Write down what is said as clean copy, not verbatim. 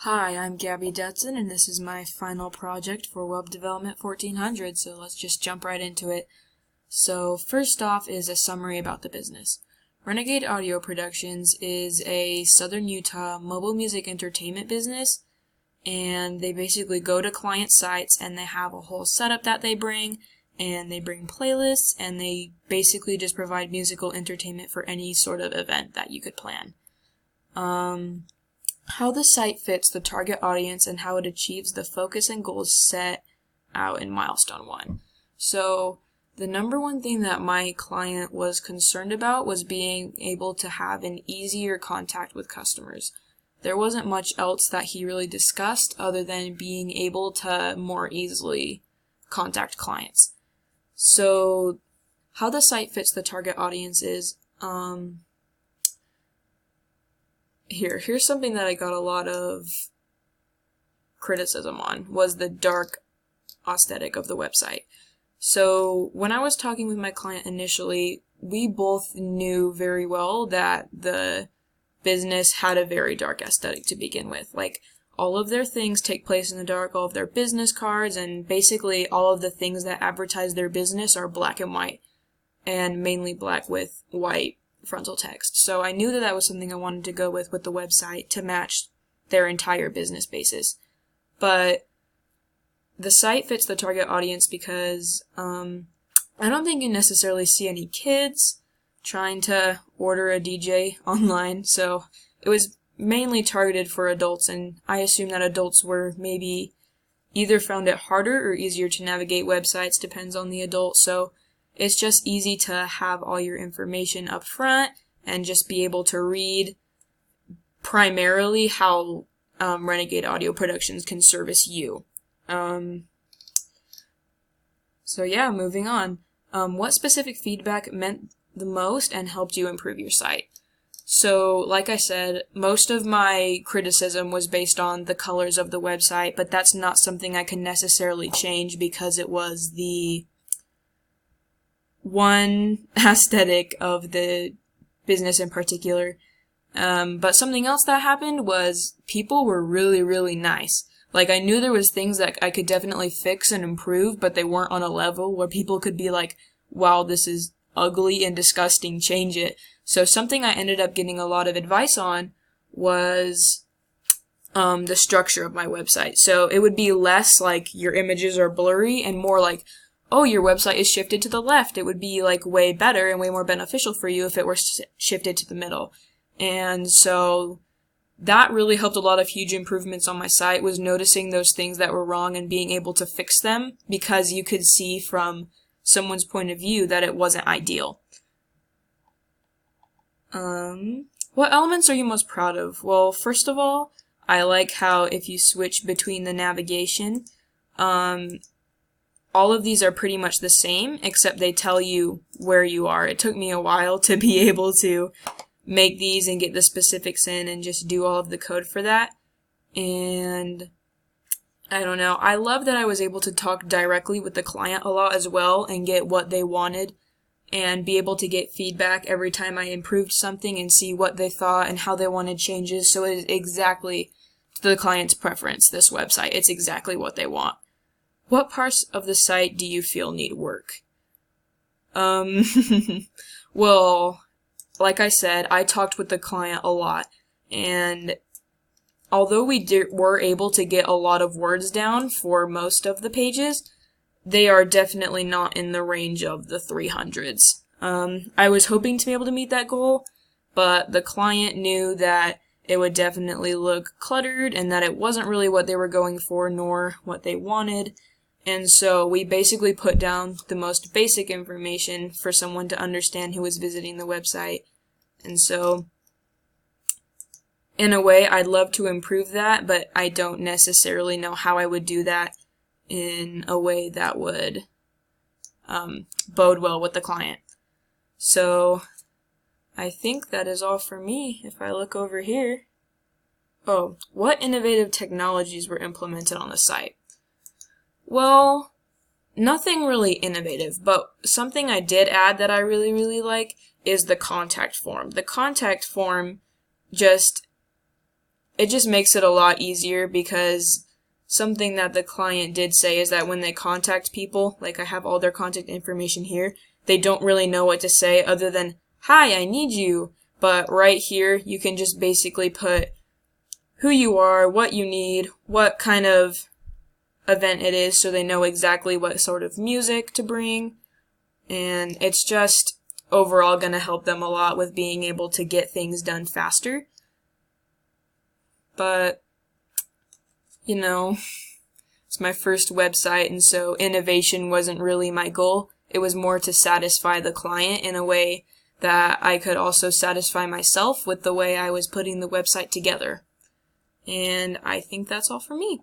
Hi, I'm Gabby Detson, and this is my final project for Web Development 1400, so let's just jump right into it. So first off is a summary about the business. Renegade Audio Productions is a Southern Utah mobile music entertainment business, and they basically go to client sites and they have a whole setup that they bring, and they bring playlists, and they basically just provide musical entertainment for any sort of event that you could plan. How the site fits the target audience and how it achieves the focus and goals set out in Milestone 1. So the number one thing that my client was concerned about was being able to have an easier contact with customers. There wasn't much else that he really discussed other than being able to more easily contact clients. So how the site fits the target audience is, Here's something that I got a lot of criticism on, was the dark aesthetic of the website. So when I was talking with my client initially, we both knew very well that the business had a very dark aesthetic to begin with. Like, all of their things take place in the dark, all of their business cards, and basically all of the things that advertise their business are black and white, and mainly black with white frontal text. So I knew that that was something I wanted to go with the website to match their entire business basis. But the site fits the target audience because I don't think you necessarily see any kids trying to order a DJ online, so it was mainly targeted for adults, and I assume that adults were maybe either found it harder or easier to navigate websites, depends on the adult, so it's just easy to have all your information up front and just be able to read primarily how Renegade Audio Productions can service you. So yeah, moving on. What specific feedback meant the most and helped you improve your site? So, like I said, most of my criticism was based on the colors of the website, but that's not something I can necessarily change because it was the one aesthetic of the business in particular. But something else that happened was people were really, really nice. Like, I knew there was things that I could definitely fix and improve, but they weren't on a level where people could be like, wow, this is ugly and disgusting, change it. So something I ended up getting a lot of advice on was the structure of my website. So it would be less like your images are blurry and more like, oh, your website is shifted to the left. It would be like way better and way more beneficial for you if it were shifted to the middle. And so that really helped a lot of huge improvements on my site, was noticing those things that were wrong and being able to fix them because you could see from someone's point of view that it wasn't ideal. What elements are you most proud of? Well, first of all, I like how if you switch between the navigation, all of these are pretty much the same, except they tell you where you are. It took me a while to be able to make these and get the specifics in and just do all of the code for that. And I don't know. I love that I was able to talk directly with the client a lot as well and get what they wanted and be able to get feedback every time I improved something and see what they thought and how they wanted changes. So it is exactly the client's preference, this website. It's exactly what they want. What parts of the site do you feel need work? Well, like I said, I talked with the client a lot, and although we were able to get a lot of words down for most of the pages, they are definitely not in the range of the 300s. I was hoping to be able to meet that goal, but the client knew that it would definitely look cluttered and that it wasn't really what they were going for nor what they wanted. And so we basically put down the most basic information for someone to understand who was visiting the website. And so, in a way, I'd love to improve that, but I don't necessarily know how I would do that in a way that would bode well with the client. So, I think that is all for me. If I look over here. Oh, what innovative technologies were implemented on the site? Well, nothing really innovative, but something I did add that I really, really like is the contact form. The contact form just it just makes it a lot easier, because something that the client did say is that when they contact people, like I have all their contact information here, they don't really know what to say other than, "Hi, I need you." But right here, you can just basically put who you are, what you need, what kind of event it is, so they know exactly what sort of music to bring. And it's just overall going to help them a lot with being able to get things done faster. But, it's my first website, and so innovation wasn't really my goal. It was more to satisfy the client in a way that I could also satisfy myself with the way I was putting the website together. And I think that's all for me.